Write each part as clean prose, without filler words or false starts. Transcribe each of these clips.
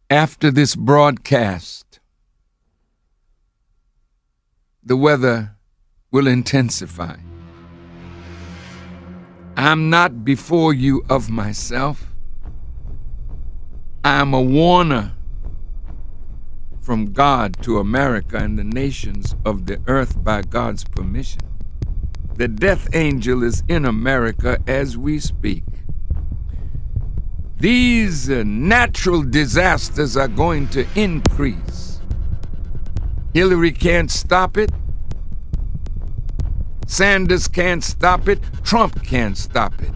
After this broadcast, the weather will intensify. I'm not before you of myself. I am a warner from God to America and the nations of the earth by God's permission. The death angel is in America as we speak. These natural disasters are going to increase. Hillary can't stop it. Sanders can't stop it. Trump can't stop it.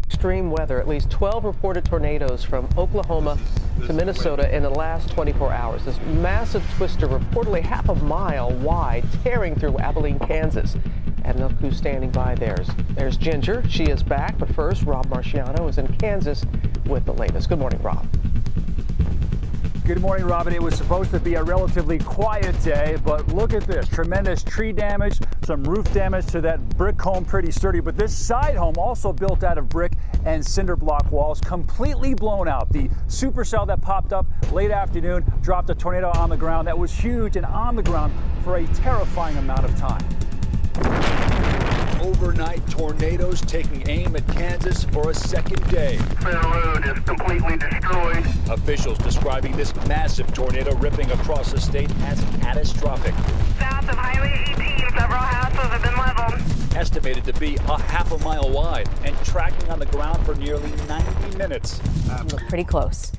Extreme weather, at least 12 reported tornadoes from Oklahoma to Minnesota in the last 24 hours. This massive twister reportedly half a mile wide, tearing through Abilene, Kansas. And look who's standing by. There's Ginger. She is back. But first, Rob Marciano is in Kansas with the latest. Good morning, Rob. Good morning, Robin. It was supposed to be a relatively quiet day, but look at this. Tremendous tree damage, some roof damage to that brick home, pretty sturdy. But this side home, also built out of brick and cinder block walls, completely blown out. The supercell that popped up late afternoon dropped a tornado on the ground that was huge and on the ground for a terrifying amount of time. Overnight tornadoes taking aim at Kansas for a second day. Fair Road is completely destroyed. Officials describing this massive tornado ripping across the state as catastrophic. South of Highway 18, several houses have been leveled. Estimated to be a half a mile wide and tracking on the ground for nearly 90 minutes. Pretty close.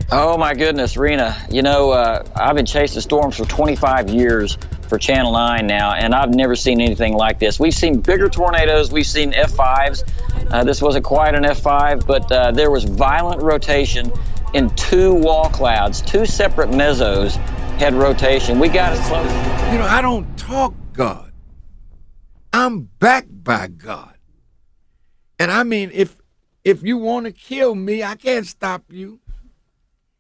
Oh my goodness, Rena. You know, I've been chasing storms for 25 years for Channel 9 now, and I've never seen anything like this. We've seen bigger tornadoes, we've seen F5s. This wasn't quite an F5, but there was violent rotation in two wall clouds. Two separate mesos had rotation. We got as close. You know, I don't talk God. I'm backed by God. And I mean, if you want to kill me, I can't stop you.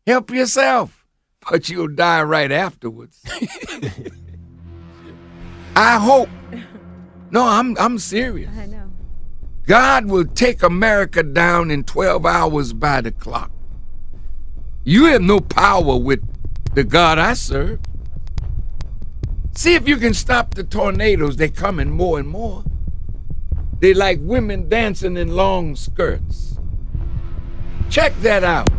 Help yourself, but you'll die right afterwards. I hope. No, I'm serious. I know. God will take America down in 12 hours by the clock. You have no power with the God I serve. See if you can stop the tornadoes. They're coming more and more. They're like women dancing in long skirts. Check that out.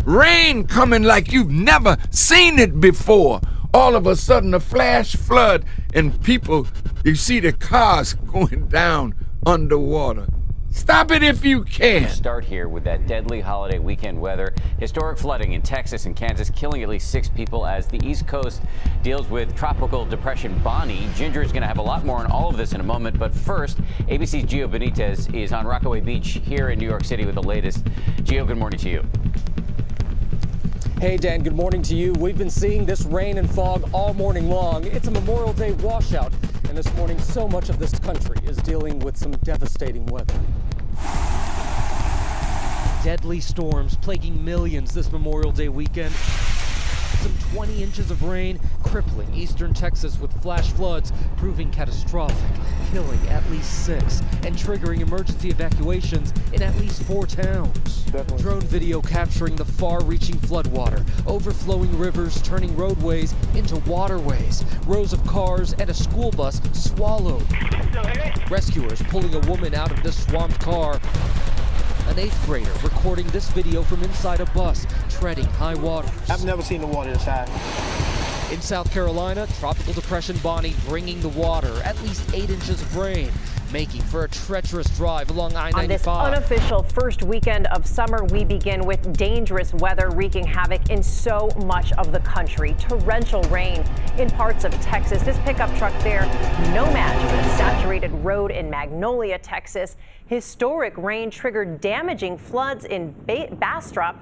Rain coming like you've never seen it before. All of a sudden, a flash flood, and people, you see the cars going down underwater. Stop it if you can. Start here with that deadly holiday weekend weather. Historic flooding in Texas and Kansas, killing at least 6 people as the East Coast deals with Tropical Depression Bonnie. Ginger is going to have a lot more on all of this in a moment. But first, ABC's Gio Benitez is on Rockaway Beach here in New York City with the latest. Gio, good morning to you. Hey, Dan, good morning to you. We've been seeing this rain and fog all morning long. It's a Memorial Day washout, and this morning so much of this country is dealing with some devastating weather. Deadly storms plaguing millions this Memorial Day weekend. Some 20 inches of rain crippling eastern Texas with flash floods, proving catastrophic, killing at least 6 and triggering emergency evacuations in at least 4 towns. Definitely. Drone video capturing the far-reaching floodwater, overflowing rivers turning roadways into waterways, rows of cars and a school bus swallowed. Rescuers pulling a woman out of this swamped car. An 8th grader recording this video from inside a bus, treading high waters. I've never seen the water this high. In South Carolina, Tropical Depression Bonnie bringing the water, at least 8 inches of rain, making for a treacherous drive along I-95. On this unofficial first weekend of summer, we begin with dangerous weather wreaking havoc in so much of the country. Torrential rain in parts of Texas. This pickup truck there, no match for the saturated road in Magnolia, Texas. Historic rain triggered damaging floods in Bastrop.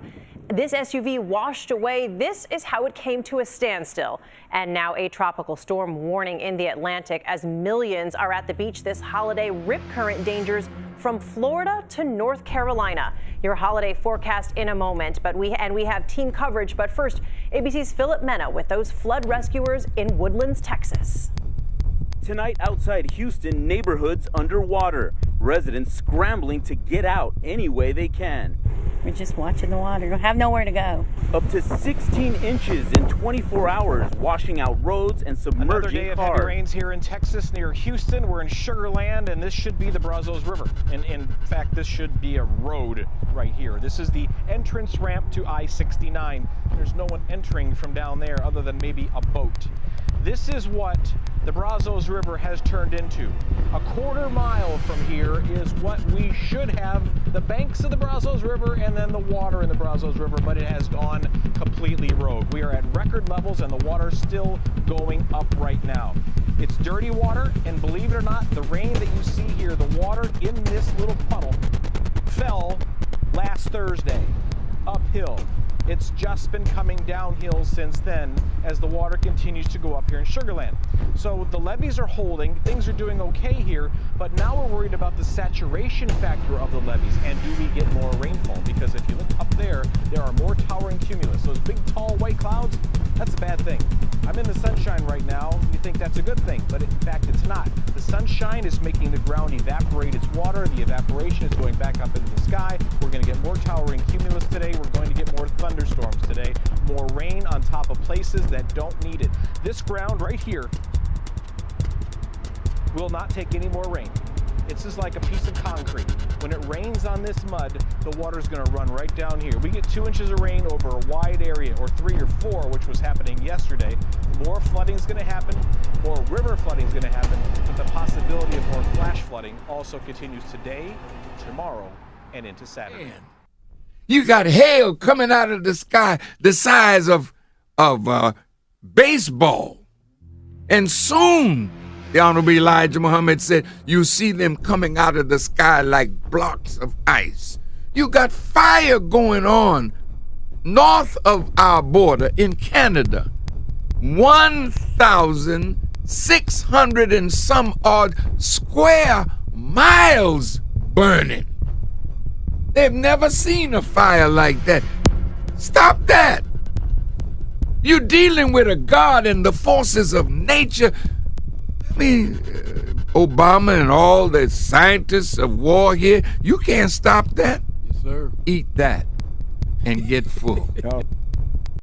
This SUV washed away. This is how it came to a standstill. And now a tropical storm warning in the Atlantic as millions are at the beach this holiday. Rip current dangers from Florida to North Carolina. Your holiday forecast in a moment, but we have team coverage. But first, ABC's Philip Mena with those flood rescuers in Woodlands, Texas. Tonight outside Houston, neighborhoods underwater. Residents scrambling to get out any way they can. We're just watching the water. We have nowhere to go. Up to 16 inches in 24 hours, washing out roads and submerging Another day of heavy cars. rains here in Texas near Houston. We're in Sugar Land, and this should be the Brazos River. In fact, this should be a road right here. This is the entrance ramp to I-69. There's no one entering from down there other than maybe a boat. This is what the Brazos River has turned into. A quarter mile from here is what we should have, the banks of the Brazos River and then the water in the Brazos River, but it has gone completely rogue. We are at record levels and the water's still going up right now. It's dirty water, and believe it or not, the rain that you see here, the water in this little puddle fell last Thursday, uphill. It's just been coming downhill since then as the water continues to go up here in Sugar Land. So the levees are holding, things are doing okay here, but now we're worried about the saturation factor of the levees and do we get more rainfall? Because if you look up there, there are more towering cumulus. Those big tall white clouds, that's a bad thing. I'm in the sunshine right now. You think that's a good thing, but in fact it's not. The sunshine is making the ground evaporate its water. The evaporation is going back up into the sky. We're going to get more towering cumulus today. We're going to get more thunderstorms today. More rain on top of places that don't need it. This ground right here will not take any more rain. It's just like a piece of concrete. When it rains on this mud, the water's going to run right down here. We get 2 inches of rain over a wide area, or 3 or 4, which was happening yesterday. More flooding is going to happen, more river flooding is going to happen, but the possibility of more flash flooding also continues today, tomorrow, and into Saturday. Man. You got hail coming out of the sky the size of baseball. And soon, the Honorable Elijah Muhammad said, you see them coming out of the sky like blocks of ice. You got fire going on north of our border in Canada. 1,600 and some odd square miles burning. They've never seen a fire like that. Stop that. You're dealing with a God and the forces of nature. I mean, Obama and all the scientists of war here, you can't stop that. Yes, sir. Eat that and get full.